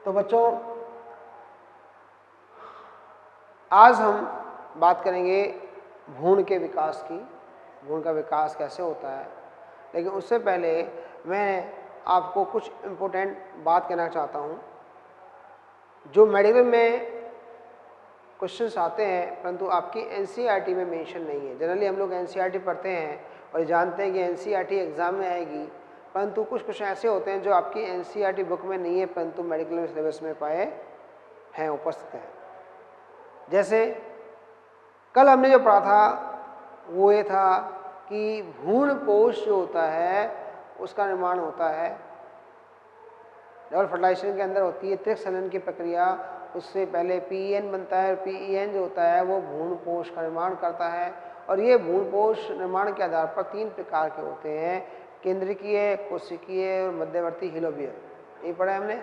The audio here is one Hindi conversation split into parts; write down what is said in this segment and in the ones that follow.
तो बच्चों आज हम बात करेंगे भ्रूण के विकास की, भ्रूण का विकास कैसे होता है। लेकिन उससे पहले मैं आपको कुछ इम्पोर्टेंट बात कहना चाहता हूँ। जो मेडिकल में क्वेश्चंस आते हैं परंतु आपकी एनसीईआरटी में मेंशन नहीं है। जनरली हम लोग एनसीईआरटी पढ़ते हैं और जानते हैं कि एनसीईआरटी एग्ज़ाम में आएगी, परंतु कुछ क्वेश्चन ऐसे होते हैं जो आपकी एनसीईआरटी बुक में नहीं है परंतु मेडिकल सिलेबस में पाए हैं, उपस्थित हैं। जैसे कल हमने जो पढ़ा था वो ये था कि भ्रूण कोश जो होता है उसका निर्माण होता है डबल फर्टिलाइजेशन के अंदर होती है त्रिक संलयन की प्रक्रिया। उससे पहले पीईएन बनता है और पीईएन जो होता है वो भ्रूण कोश का निर्माण करता है। और ये भ्रूण कोश निर्माण के आधार पर 3 प्रकार के होते हैं, केंद्रकीय, कोशिकीय और मध्यवर्ती हिलोबियल। ये पढ़ा है हमने।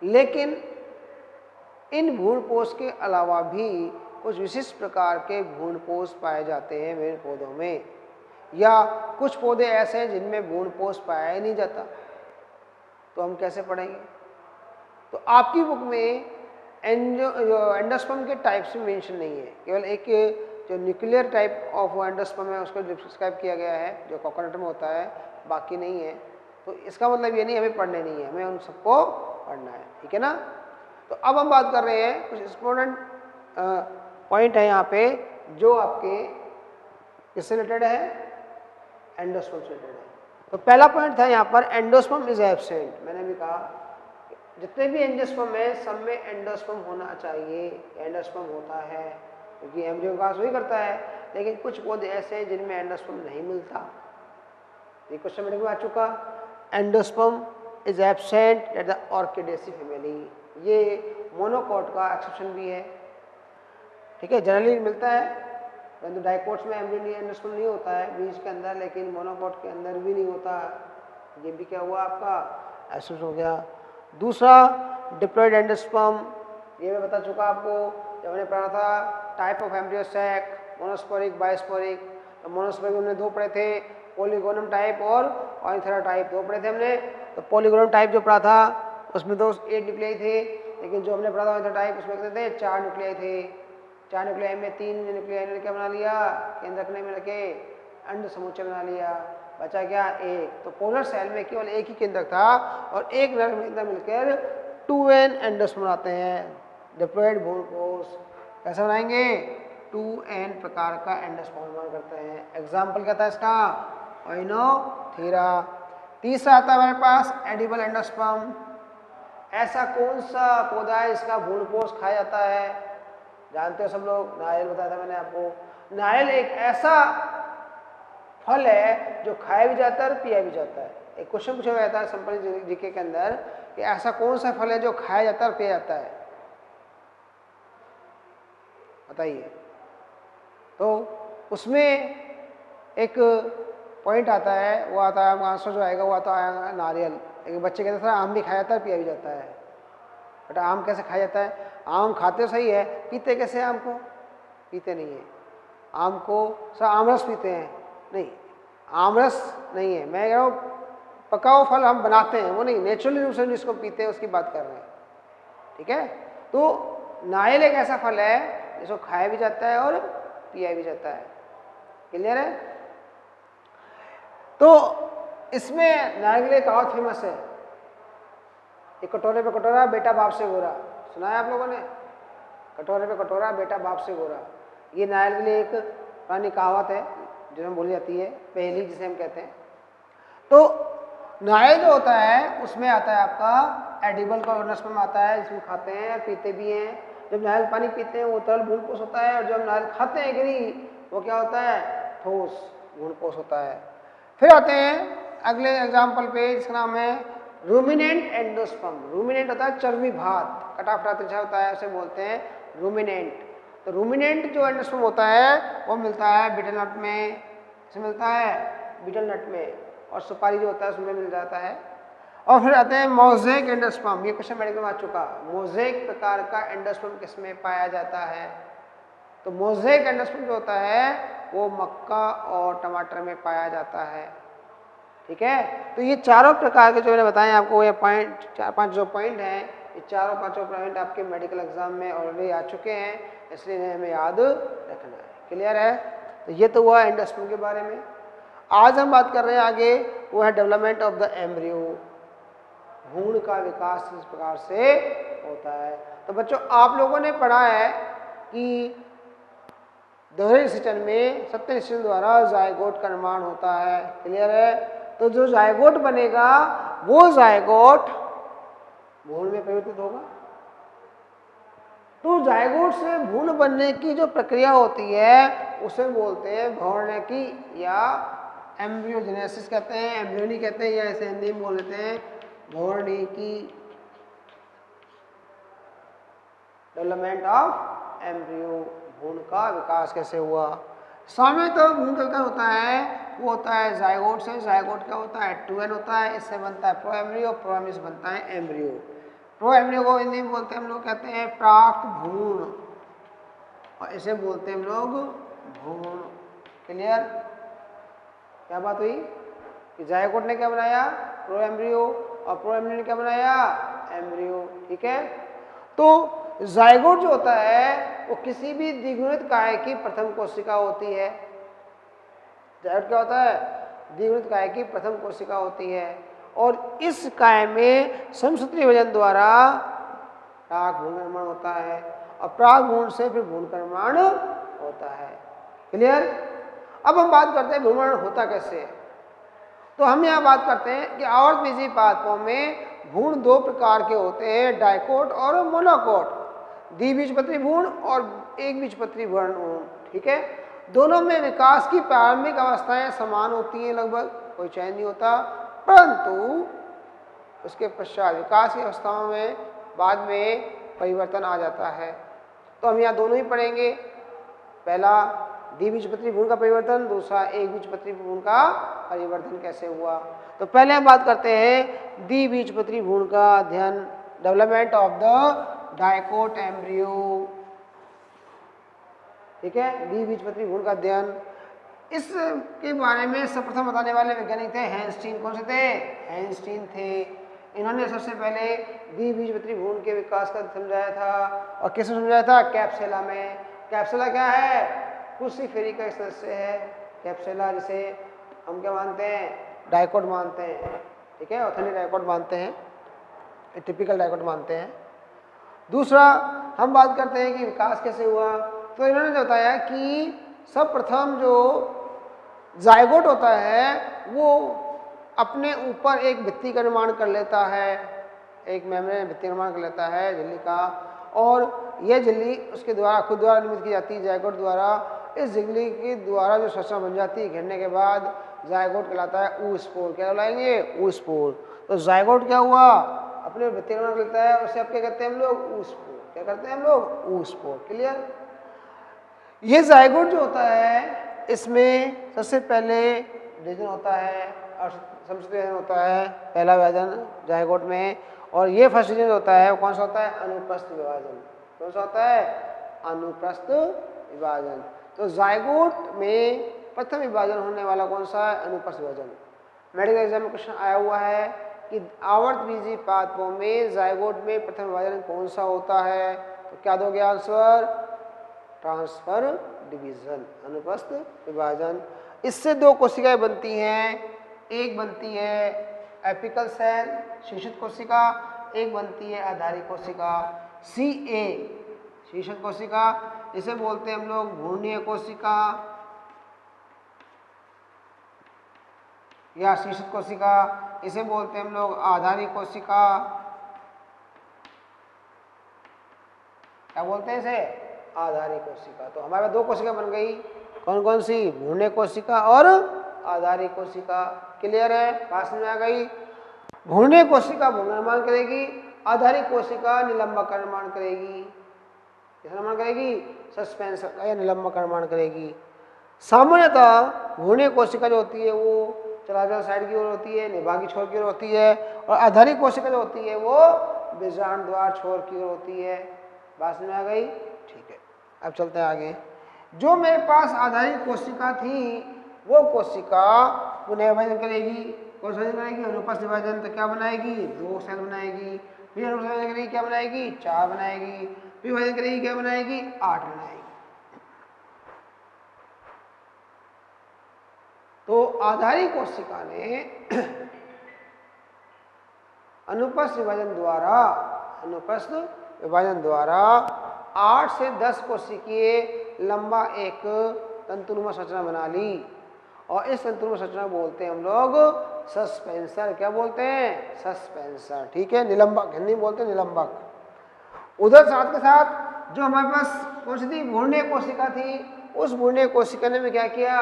लेकिन इन भ्रूणपोष के अलावा भी कुछ विशिष्ट प्रकार के भ्रूणपोष पाए जाते हैं विभिन्न पौधों में, या कुछ पौधे ऐसे हैं जिनमें भ्रूणपोष पाया ही नहीं जाता। तो हम कैसे पढ़ेंगे? तो आपकी बुक में एंडोस्पर्म के टाइप्स में मेंशन नहीं है, केवल एक जो न्यूक्लियर टाइप ऑफ एंडोस्पर्म है उसको डिस्क्राइब किया गया है जो कोकोनट में होता है, बाकी नहीं है। तो इसका मतलब ये नहीं हमें पढ़ने नहीं है, हमें उन सबको पढ़ना है, ठीक है ना। तो अब हम बात कर रहे हैं कुछ इंपॉर्टेंट पॉइंट है यहाँ पे जो आपके किससे रिलेटेड है, एंडोस्पर्म से रिलेटेड है। तो पहला पॉइंट था यहाँ पर एंडोस्पर्म इज एब्सेंट। मैंने भी कहा जितने भी एंडोस्पर्म है सब में एंडोस्पर्म होना चाहिए, एंडोस्पर्म होता है क्योंकि एम्ब्रियो विकास वही करता है। लेकिन कुछ पौधे ऐसे हैं जिनमें एंडोस्पर्म नहीं मिलता। ये क्वेश्चन मेरे को आ चुका, endosperm is absent at the orchidaceae family. ये मोनोकॉट का एक्सेप्शन भी है, ठीक है। जनरली मिलता है परंतु डाइकोट्स में एंडोस्पर्म नहीं होता है बीज के अंदर, लेकिन मोनोकॉट के अंदर भी नहीं होता। ये भी क्या हुआ आपका एक्सेप्शन हो गया। दूसरा डिप्लॉयड एंडोस्पर्म, ये मैं बता चुका आपको जब मैंने पढ़ा था type of embryo sac, monosporic bisporic. तो मोनोस्पोरिक हमने 2 पढ़े थे, पॉलीगोनम टाइप और ऑर्निथेरा टाइप 2 पढ़े थे हमने। तो पॉलीगोनम टाइप जो पढ़ा था उसमें तो 8 न्यूक्लियाई थे, लेकिन जो हमने पढ़ा था ऑर्निथेरा टाइप उसमें कितने थे, 4 न्यूक्लियाई थे। 4 न्यूक्लियाई में 3 न्यूक्लियाई ने क्या बना लिया, केंद्रक में रखे अंड समुच्चय बना लिया, बचा क्या, एक। तो पोलर सेल में केवल एक ही केंद्रक था और एक नर केंद्रक मिलकर 2n एंडोस्पर्म बनाते हैं। डिप्लॉयड भ्रूणकोश कैसे बनाएंगे, 2n प्रकार का एंडोस्पर्म निर्माण करते हैं। एग्जाम्पल क्या था इसका, ऑइनोथेरा। तीसरा आता है हमारे पास एडिबल एंडोस्पर्म। ऐसा कौन सा पौधा है इसका भ्रूणकोश खाया जाता है, जानते हो सब लोग, नारियल बताया था मैंने आपको। नारियल एक ऐसा फल है जो खाया भी जाता है और पिया भी जाता है। एक क्वेश्चन पूछा गया था सिंपल जीके के अंदर कि ऐसा कौन सा फल है जो खाया जाता है और पिया जाता है, बताइए। तो उसमें एक पॉइंट आता है, वो आता है आंसर जो आएगा वो आता है नारियल। एक बच्चे कहते थे आम भी खाया जाता है पिया भी जाता है। बेटा आम कैसे खाया जाता है, आम खाते सही है, पीते कैसे आम को, पीते नहीं है आम को, सर आमरस पीते हैं, नहीं आमरस नहीं है। मैं कह रहा हूँ पका हुआ फल हम बनाते हैं वो नहीं, नेचुरली रूप से जिसको पीते हैं उसकी बात कर रहे हैं, ठीक है। तो नारियल एक ऐसा फल है जिसको खाया भी जाता है और पिया भी जाता है, क्लियर है। तो इसमें नारियल के लिए कहावत फेमस है, एक कटोरे पे कटोरा बेटा बाप से गोरा, सुना है आप लोगों ने, कटोरे पे कटोरा बेटा बाप से गोरा। ये नारियल के लिए एक पुरानी कहावत है जो हम बोली जाती है, पहेली जिसे हम कहते हैं। तो नारियल जो होता है उसमें आता है आपका एडिबल का एंडोस्पर्म आता है, जिसमें खाते हैं और पीते भी हैं। जब नारियल पानी पीते हैं वो तरल भ्रूणकोश होता है, और जब नारियल खाते हैं गिरी वो क्या होता है, ठोस भ्रूणकोश होता है। फिर आते हैं अगले एग्जाम्पल पे जिसका नाम है रूमिनेंट एंडोस्पर्म। रूमिनेंट होता है चर्बी भात, कटा फटा तिरछा होता है, उसे बोलते हैं रूमिनेंट। तो रूमिनेंट जो एंडोस्पर्म होता है वो मिलता है बीटल नट में, इसे मिलता है बीटल नट में, और सुपारी जो होता है उसमें मिल जाता है। और फिर आते हैं मोज़ेक एंडोस्पर्म। ये क्वेश्चन मेडिकल में आ चुका, मोज़ेक प्रकार का एंडोस्पर्म किसमें पाया जाता है। तो मोज़ेक एंडोस्पर्म जो होता है वो मक्का और टमाटर में पाया जाता है, ठीक है। तो ये चारों प्रकार के जो मैंने बताए आपको, ये पॉइंट 4-5 जो पॉइंट हैं, ये चारों पांचों पॉइंट आपके मेडिकल एग्जाम में ऑलरेडी आ चुके हैं, इसलिए इन्हें हमें याद रखना है। क्लियर है? तो ये तो हुआ एंडोस्पर्म के बारे में। आज हम बात कर रहे हैं आगे, वो है डेवलपमेंट ऑफ द एम्ब्रियो, भ्रूण का विकास किस प्रकार से होता है। तो बच्चों आप लोगों ने पढ़ा है कि दोहरे निषेचन में सत्य निषेचन द्वारा जायगोट का निर्माण होता है। क्लियर है? तो जो जायगोट बनेगा वो जायगोट भ्रूण में परिवर्तित होगा। तो जायगोट से भ्रूण बनने की जो प्रक्रिया होती है उसे बोलते हैं भ्रूणकी या एम्ब्रियोजेनेसिस कहते हैं, एम्ब्रियोनी कहते हैं, या ऐसे हिंदी में बोल देते हैं भ्रूणकी, डेवलपमेंट ऑफ एम्ब्रियो, भ्रूण का विकास कैसे हुआ। सामान्य तो भ्रूण का विकास होता है वो होता है जायगोट से। जायगोट क्या होता है? 2n होता है, इससे बनता है प्रो एम्ब्रियो, प्रो एम्ब्रियो से बनता है एम्ब्रियो। प्रो एम्ब्रियो को हिंदी में बोलते हैं हम लोग, कहते हैं प्राक भ्रूण, और इसे बोलते हैं हम लोग भ्रूण। क्लियर? क्या बात हुई कि जायगोट ने क्या बनाया? प्रो एम्ब्रियो, और प्रो एम्ब्रियो ने क्या बनाया? एम्ब्रियो। ठीक है। तो जायगोट जो होता है वो किसी भी द्विगुणित काय की प्रथम कोशिका होती है। जायगोट क्या होता है? द्विगुणित काय की प्रथम कोशिका होती है, और इस काय में समसूत्री विभाजन द्वारा प्राक भ्रूण का निर्माण होता है, और प्राक भ्रूण से फिर भ्रूण का निर्माण होता है। क्लियर? अब हम बात करते हैं भ्रूण होता कैसे है। तो हम यहाँ बात करते हैं कि आवर्तबीजी पादपों में भ्रूण दो प्रकार के होते हैं, डाइकोट और मोनोकोट, द्विबीजपत्री भ्रूण और एक बीजपत्री भ्रूण। ठीक है। दोनों में विकास की प्रारंभिक अवस्थाएं समान होती हैं, लगभग कोई चयन नहीं होता, परंतु उसके पश्चात विकास की अवस्थाओं में बाद में परिवर्तन आ जाता है। तो हम यहाँ दोनों ही पढ़ेंगे, पहला द्विबीजपत्री भ्रूण का परिवर्तन, दूसरा एक बीजपत्री भ्रूण का परिवर्तन कैसे हुआ। तो पहले हम बात करते हैं द्विबीजपत्री भ्रूण का अध्ययन, development of the dicot embryo. ठीक है। द्विबीजपत्री भ्रूण का अध्ययन, इसके बारे में सर्वप्रथम बताने वाले वैज्ञानिक थे हैंस्टीन। कौन से थे? हैंस्टीन थे। इन्होंने सबसे पहले द्विबीजपत्री भ्रूण के विकास का समझाया था, और किसमें समझाया था? कैप्सुला में। कैप्सुला क्या है? क्रूसीफेरी का एक सदस्य है कैप्सुला, जिसे हम क्या मानते हैं? डाइकोट मानते हैं। ठीक है। ऑथेंटिक डाइकोट मानते हैं, टिपिकल डाइकोट मानते हैं। दूसरा हम बात करते हैं कि विकास कैसे हुआ। तो इन्होंने जो बताया कि सर्वप्रथम जो जायगोट होता है वो अपने ऊपर एक भित्ति का निर्माण कर लेता है, एक मेम्ब्रेन भित्ति का निर्माण कर लेता है झिल्ली का, और यह झिल्ली उसके द्वारा खुद द्वारा निर्मित की जाती है जायगोट द्वारा। इस झिल्ली के द्वारा जो संरचना बन जाती है घेरने के बाद जायगोट कहलाता है ऊस्पोर। क्या कहलाएंगे? ऊस्पोर। तो जायगोट क्या हुआ? अपने भित्ति का निर्माण कर लेता है, उसे अब क्या कहते हैं हम लोग? ऊस्पोर। क्या करते हैं हम लोग? ऊस्पोर। क्लियर? ये जायगोट जो होता है इसमें सबसे पहले डिवीजन होता है और समसूत्री विभाजन होता है, पहला विभाजन जायगोट में, और ये फर्स्ट डिवीजन होता है वो कौन सा होता है? अनुप्रस्थ विभाजन। कौन सा होता है? अनुप्रस्थ विभाजन। तो जायगोट में प्रथम विभाजन होने वाला कौन सा है? अनुप्रस्थ विभाजन। मेडिकल एग्जाम में क्वेश्चन आया हुआ है कि आवर्तबीजी पादपों में जायगोट में प्रथम विभाजन कौन सा होता है? तो क्या दोगे आंसर? ट्रांसफर डिवीजन, अनुप्रस्थ विभाजन। इससे दो कोशिकाएं बनती हैं, एक बनती है एपिकल सेल शीर्षित कोशिका, एक बनती है आधारिक कोशिका CA शीर्षित कोशिका, इसे बोलते हैं हम लोग भ्रूणीय कोशिका या शीर्षित कोशिका, इसे बोलते हैं हम लोग आधारिक कोशिका। क्या बोलते हैं इसे? आधारिक कोशिका। तो हमारे पास दो कोशिका बन गई, कौन कौन सी? भ्रूणीय कोशिका और आधारिक कोशिका। क्लियर है? पास में आ गई। भ्रूणीय कोशिका भ्रूण निर्माण करेगी, आधारिक कोशिका निलंबक का निर्माण करेगी। किसका निर्माण करेगी? सस्पेंशन का या निलंबक का निर्माण करेगी। सामान्यतः भ्रूणीय कोशिका जो होती है वो चलाचल साइड की ओर होती है, निभागी छोर की ओर होती है, और आधारिक कोशिका जो होती है वो बीजांड द्वार छोर की ओर होती है। बात में आ गई? ठीक है। अब चलते हैं आगे। जो मेरे पास आधारिक कोशिका थी वो कोशिका पुनः विभाजन करेगी, कौन सा विभाजन बनाएगी? अनुप्रस्थ विभाजन। तो क्या बनाएगी? 2 सेल बनाएगी। फिर अनुप्रस्थ विभाजन करेगी, क्या बनाएगी? 4 बनाएगी। फिर विभाजन करेगी, क्या बनाएगी? 8 बनाएगी। तो आधारी कोशिका ने अनुप्रस्थ विभाजन द्वारा 8 से 10 कोशिकीय लंबा एक तंतुनुमा संरचना बना ली और इस तंतुनुमा संरचना बोलते हैं हम लोग सस्पेंसर। क्या बोलते हैं? सस्पेंसर। ठीक है, निलंबक, हिंदी में बोलते हैं निलंबक। उधर साथ के साथ जो हमारे पास कौन सी थी? भ्रूणीय कोशिका थी। उस भ्रूणीय कोशिका ने भी क्या किया?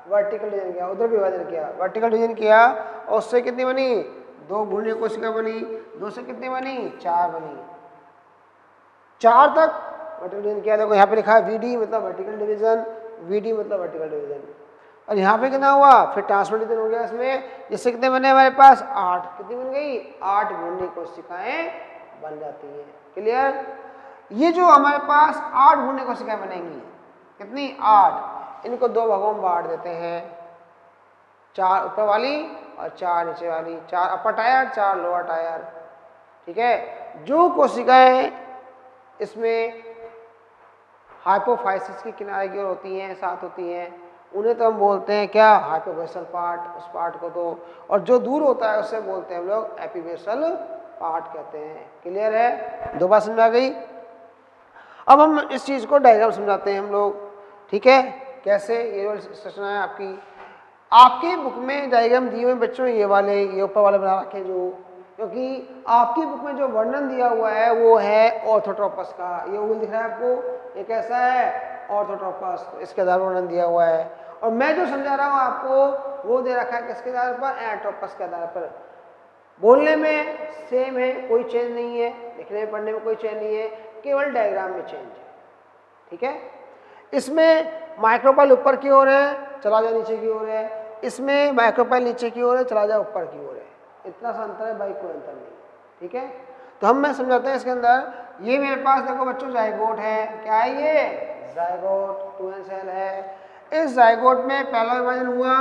वर्टिकल डिवीजन किया, उधर विभाजन किया, वर्टिकल डिवीजन किया और उससे कितनी बनी? 2 भ्रूणीय कोशिका बनी। 2 से कितनी बनी? 4 बनी। 4 तक वर्टिकल डिवीजन किया। देखो यहाँ पे लिखा है VD मतलब वर्टिकल डिवीजन, VD मतलब वर्टिकल डिवीजन। और यहाँ पे कितना हुआ? फिर ट्रांसफर डिवीजन हो गया इसमें, जिससे कितने बने हमारे पास? 8। कितनी बन गई? 8 भ्रूणीय कोशिकाएं बन जाती हैं। क्लियर? ये जो हमारे पास 8 भ्रूणीय कोशिकाएं बनेंगी, कितनी? 8। इनको 2 भागों में बांट देते हैं, 4 ऊपर वाली और 4 नीचे वाली। 4 अपर टायर, 4 लोअर टायर। ठीक है, जो कोशिकाएं इसमें हाइपोफाइसिस के किनारे की ओर होती हैं, साथ होती हैं, उन्हें तो हम बोलते हैं क्या? हाइपोबेसल पार्ट, उस पार्ट को तो। और जो दूर होता है उसे बोलते हैं हम लोग एपिबेसल पार्ट कहते हैं। क्लियर है? 2 बात समझा गई। अब हम इस चीज को डायग्राम समझाते हैं हम लोग। ठीक है, कैसे? ये संरचना है आपकी बुक में डायग्राम दिए हुए बच्चों, ये वाले, ये ऊपर वाले बना रखे जो, क्योंकि आपकी बुक में जो वर्णन दिया हुआ है वो है ऑर्थोट्रोपस का। ये ओवल दिख रहा है आपको, ये कैसा है? ऑर्थोट्रोपस। इसके आधार पर वर्णन दिया हुआ है। और मैं जो समझा रहा हूँ आपको वो दे रखा है किसके आधार पर? एनाट्रोपस के आधार पर। बोलने में सेम है, कोई चेंज नहीं है, लिखने में पढ़ने में कोई चेंज नहीं है, केवल डायग्राम में चेंज है। ठीक है, इसमें माइक्रोपाइल ऊपर की ओर है, चला जाए नीचे की ओर है। इसमें माइक्रोपाइल नीचे की ओर है, चला जाए ऊपर की ओर है। इतना सा अंतर है भाई, कोई अंतर नहीं। ठीक है, तो हम मैं समझाते हैं इसके अंदर। ये मेरे पास देखो बच्चों जाइगोट है। क्या है ये? जाइगोट, 2 सेल है। इस जाइगोट में पहला विभाजन हुआ,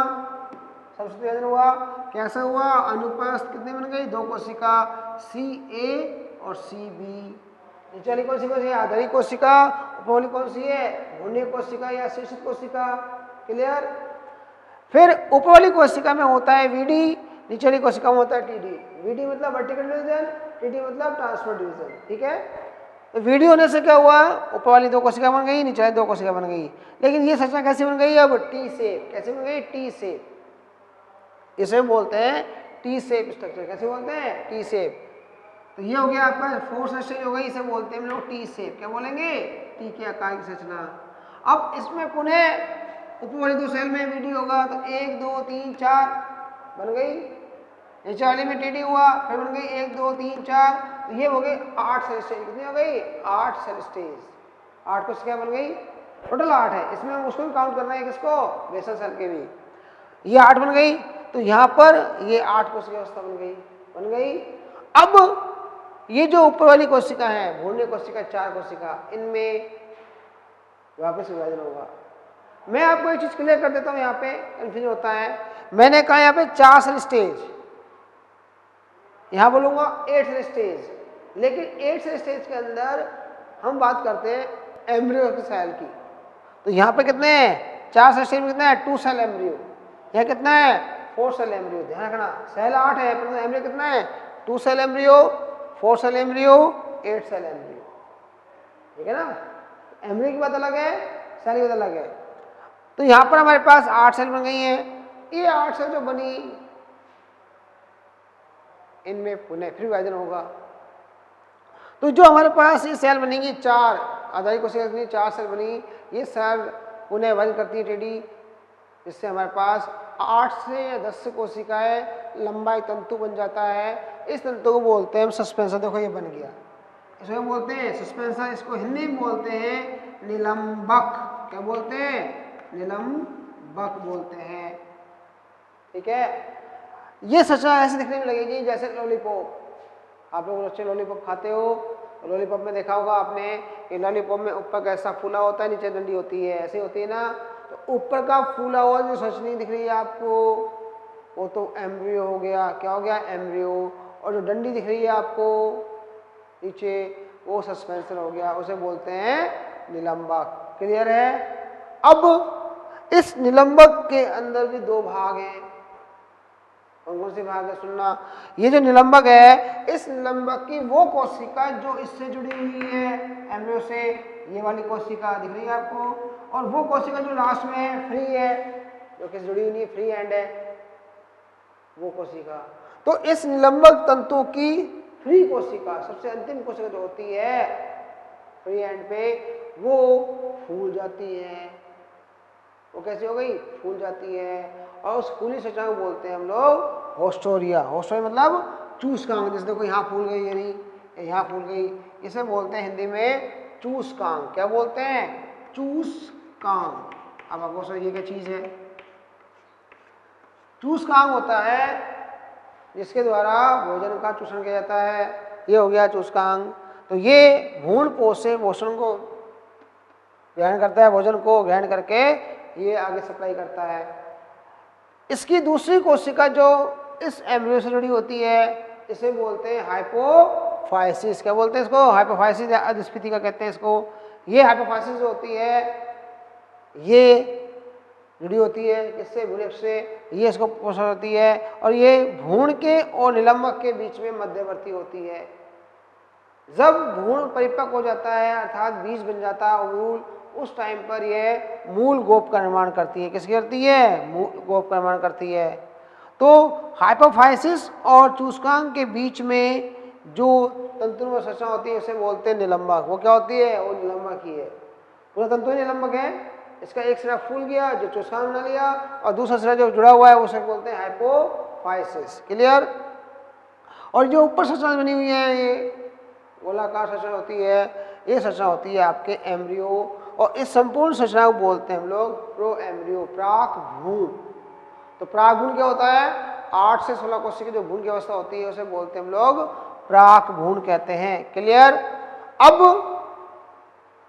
सबसे विभाजन हुआ, कैसा हुआ? अनुप्रस्थ कितने बन गई? 2 कोशिका, CA और CB। नीचे वाली कौन सी कोशिका? आधारी कोशिका। ऊपर वाली कौन सी है? भ्रूणीय कोशिका या शीर्षित कोशिका। क्लियर? फिर ऊपर वाली कोशिका में होता है VD, नीचे वाली कोशिका में होता है TD। VD मतलब वर्टिकल डिवीजन, TD मतलब ट्रांसफर डिवीजन। ठीक है, तो VD होने से क्या हुआ? ऊपर वाली 2 कोशिका बन गई, नीचे वाली 2 कोशिका बन गई। लेकिन ये संरचना कैसी बन गई? अब T शेप। कैसे बन गई? T shape. इसे बोलते हैं T शेप स्ट्रक्चर। कैसे बोलते हैं? T shape. तो ये हो गया आपका 4 स्टेज हो गई, इसे बोलते हैं हम लोग T शेप। क्या बोलेंगे? T के आकार की संरचना। अब इसमें पुनः ऊपर वाली 2 सेल में VD होगा, तो 1 2 3 4 बन गई। नीचे वाली में TD हुआ, फिर बन गई 1 2 3 4। तो ये हो गई 8 सेल स्टेज। कितनी हो गई? 8 सेल स्टेज। 8 कोशिका बन गई, टोटल 8 है। इसमें हम उसको भी काउंट कर रहे हैं, किसको? बेसल सेल के भी। ये 8 बन गई, तो यहाँ पर ये 8 कोशिका अवस्था बन गई। अब ये जो ऊपर वाली कोशिका है, भ्रूणीय कोशिका, 4 कोशिका, इनमें वापस विभाजन होगा। मैं आपको एक चीज क्लियर कर देता हूँ, यहाँ पे कंफ्यूजन होता है। मैंने कहा यहाँ पे 4 सेल स्टेज, यहाँ बोलूंगा 8 सेल स्टेज। लेकिन 8 सेल स्टेज के अंदर हम बात करते हैं एम्ब्रियो के सेल की। तो यहाँ पे कितने हैं? 4 सेल स्टेज में कितना है? 2 सेल एम्ब्रियो। यहाँ कितना है? 4 सेल एम्ब्रियो। ध्यान रखना, सेल 8 है पर एम्ब्रियो कितना है? 2 cell embryo, 4 cell embryo, 8 cell embryo. ठीक है ना? एम्ब्रियो की बात अलग है, सेल की बात अलग है। तो यहाँ पर हमारे पास 8 सेल बन गई हैं। ये 8 सेल जो बनी, इनमें पुनः फिर विभाजन होगा। तो जो हमारे पास ये सेल बनेंगी 4 आधारी कोशिका बनी, 4 सेल बनी, ये सेल पुनः विभाजन करती है TD, जिससे हमारे पास 8 से या 10 कोशिकाएं लंबा एक तंतु बन जाता है। इस तंतु को बोलते हैं सस्पेंसर। देखो ये बन गया, इसमें बोलते हैं सस्पेंसर। इसको हिंदी में बोलते हैं निलंबक। क्या बोलते हैं? निलंबक बोलते हैं। ठीक है, ये संरचना ऐसे दिखने में लगेगी जैसे लॉलीपॉप। आप लोग बच्चे लॉलीपॉप खाते हो, लॉलीपॉप में देखा होगा आपने कि लॉलीपॉप में ऊपर कैसा फूला होता है, नीचे डंडी होती है, ऐसे होती है ना। तो ऊपर का फूला हुआ जो संरचना दिख रही है आपको, वो तो एम्ब्रियो हो गया। क्या हो गया? एम्ब्रियो। और जो डंडी दिख रही है आपको नीचे, वो सस्पेंशन हो गया, उसे बोलते हैं निलंबक। क्लियर है? अब इस निलंबक के अंदर भी दो भाग हैं। कौन से भाग है? सुनना। ये जो निलंबक है, इस निलंबक की वो कोशिका जो इससे जुड़ी हुई है एम्ब्रियो से, ये वाली कोशिका दिख रही है आपको, और वो कोशिका जो लास्ट में है, फ्री है, जो कि जुड़ी हुई नहीं, फ्री एंड है वो कोशिका। तो इस निलंबक तंतु की फ्री कोशिका, सबसे अंतिम कोशिका जो होती है फ्री एंड पे, वो फूल जाती है। वो कैसी हो गई? फूल जाती है। और उस फूली सचा को बोलते हैं हम लोग होस्टोरिया। होस्टोरिया मतलब चूसकांग। जैसे देखो यहाँ फूल गई, ये नहीं, यहाँ फूल गई, इसे बोलते हैं हिंदी में चूसकांग। क्या बोलते हैं? चूसकांग। अब आपको सोचिए ये क्या चीज है? चूसकांग होता है जिसके द्वारा भोजन का चूषण किया जाता है। ये हो गया चूसकांग। तो ये भ्रूण कोश से भोजन को ग्रहण करता है, भोजन को ग्रहण करके ये आगे सप्लाई करता है। इसकी दूसरी कोशिका जो इस एम्ब्रियो से जुड़ी होती है, इसे बोलते हैं हाइपोफाइसिस। क्या बोलते हैं इसको? हाइपोफाइसिस या अधस्फीतिका कहते हैं इसको। ये हाइपोफाइसिस जो होती है, ये जुड़ी होती है किससे? भ्रूणक से। ये इसको पोषण होती है, और ये भ्रूण के और निलंबक के बीच में मध्यवर्ती होती है। जब भ्रूण परिपक्व हो जाता है, अर्थात बीज बन जाता है ओव्यूल, उस टाइम पर यह मूल गोप का निर्माण करती है। किसकी करती है? गोप का निर्माण करती है। तो हाइपोफाइसिस और चूसकांग के बीच में जो तंतुमय संरचना होती है उसे बोलते हैं निलंबक। वो क्या होती है? वो निलंबक ही है। पूरा तंतु ही निलंबक है। इसका एक सिरा फूल गया जो चूसकांग बना लिया, और दूसरा सिरा जो जुड़ा हुआ है उसे बोलते हैं हाइपोफाइसिस। क्लियर? और जो ऊपर संरचना बनी हुई है, ये गोलाकार संरचना होती है, ये संरचना होती है आपके एम्ब्रियो, और इस संपूर्ण संरचना को बोलते हैं हम लोग प्रो एम्ब्रियो, प्राक भ्रूण। तो प्राक भ्रूण क्या होता है? 8 से 16 कोशिका जो भ्रूण की अवस्था होती है उसे बोलते हैं हम लोग प्राक भ्रूण कहते हैं। क्लियर? अब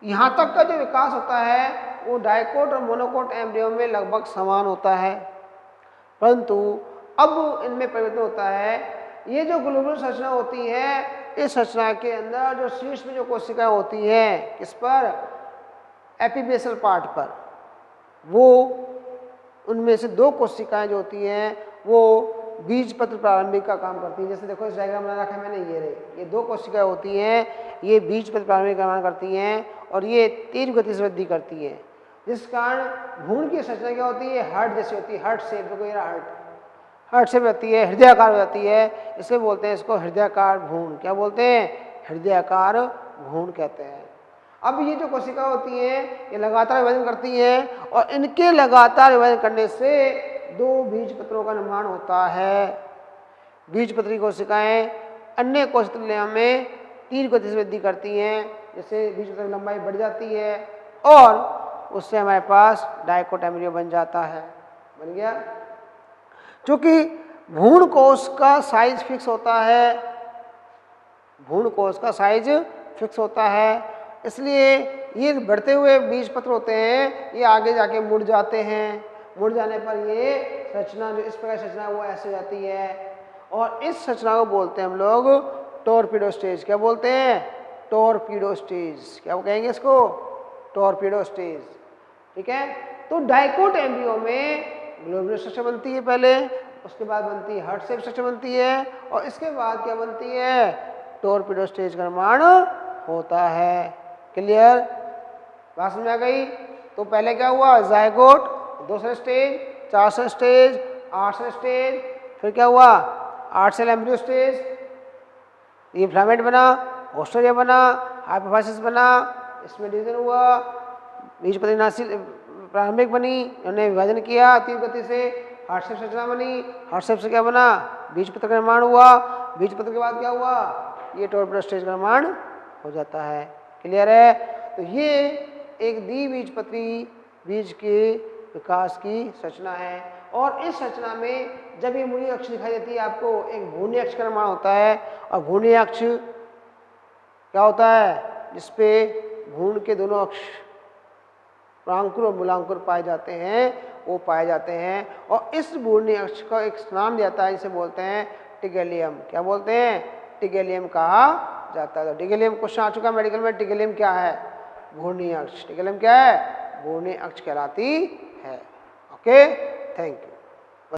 यहां तक का जो विकास होता है वो डाइकोट और मोनोकोट एम्ब्रियो में लगभग समान होता है, परंतु अब इनमें परिवर्तन होता है। ये जो ग्लोबुलर संरचना होती है, इस संरचना के अंदर जो शीर्ष में जो कोशिकाएं होती हैं, किस पर? एपिबेसल पार्ट पर, वो उनमें से दो कोशिकाएं जो होती हैं वो बीज पत्र प्रारंभिक का काम करती हैं। जैसे देखो इस डायग्राम बना रखा है मैंने, ये रही, ये दो कोशिकाएं होती हैं, ये बीज पत्र प्रारंभिक का काम करती हैं, और ये तीव्र गति से वृद्धि करती है, जिस कारण भ्रूण की संरचना क्या होती है? हार्ट जैसी होती है। हार्ट शेप, देखो ये हार्ट शेप रहती है, हृदयाकार हो जाती है। इसे बोलते हैं इसको हृदयाकार भ्रूण। क्या बोलते हैं? हृदयाकार भ्रूण कहते हैं। अब ये जो कोशिका होती हैं ये लगातार विभाजन करती हैं, और इनके लगातार विभाजन करने से दो बीज पत्रों का निर्माण होता है। बीज पत्री कोशिकाएं अन्य कोशिका में तीव्र गति से वृद्धि करती हैं, जैसे बीज पत्र की लंबाई बढ़ जाती है, और उससे हमारे पास डाइकोट एम्ब्रियो बन जाता है। बन गया? क्योंकि भ्रूण कोश का साइज फिक्स होता है, भ्रूण कोश का साइज फिक्स होता है, इसलिए ये बढ़ते हुए बीज पत्र होते हैं, ये आगे जाके मुड़ जाते हैं। मुड़ जाने पर ये संरचना जो इस प्रकार संरचना वो ऐसे जाती है, और इस संरचना को बोलते हैं हम लोग टॉर्पीडो स्टेज। क्या बोलते हैं? Torpedo stage. क्या वो कहेंगे इसको? Torpedo stage. ठीक है? तो डाइकोट एम्ब्रियो में ग्लोबुलर स्ट्रक्चर बनती है पहले, उसके बाद बनती है हार्ट शेप स्ट्रक्चर बनती है, और इसके बाद क्या बनती है? टॉर्पीडो स्टेज का निर्माण होता है। क्लियर? बात समझ आ गई? तो पहले क्या हुआ? जायगोट, दूसरा स्टेज, 4 स्टेज, 8 स्टेज, फिर क्या हुआ? 8 सेल एम्ब्रियो स्टेज, ये फिलामेंट बना, होस्टोरिया बना, हाइपोफाइसिस बना, इसमें डिवीजन हुआ, बीज पत्री नासी प्रारंभिक बनी, उन्होंने विभाजन किया तीव्र गति से, हार्ट शेप संरचना बनी, हार्ट शेप से क्या बना? बीज पत्र का निर्माण हुआ, बीज पत्र के बाद क्या हुआ? ये टॉर्पीडो स्टेज का निर्माण हो जाता है। क्लियर है? तो ये एक द्विबीजपत्री बीज के विकास की संरचना है, और इस संरचना में जब ये मूली अक्ष दिखाई देती है आपको, एक भ्रूणीय अक्ष का निर्माण होता है, और भ्रूणीय अक्ष क्या होता है? जिसपे भ्रूण के दोनों अक्ष प्रांकुर और मूलांकुर पाए जाते हैं, वो पाए जाते हैं। और इस घूर्णी अक्ष का एक नाम दिया है जिसे बोलते हैं टिगेलियम। क्या बोलते हैं? टिगेलियम कहा जाता है। तो टिगेलियम क्वेश्चन आ चुका है मेडिकल में। टिगेलियम क्या है? घूर्णी अक्ष। टिगेलियम क्या है? घूर्णी अक्ष कहलाती है। Okay, thank you.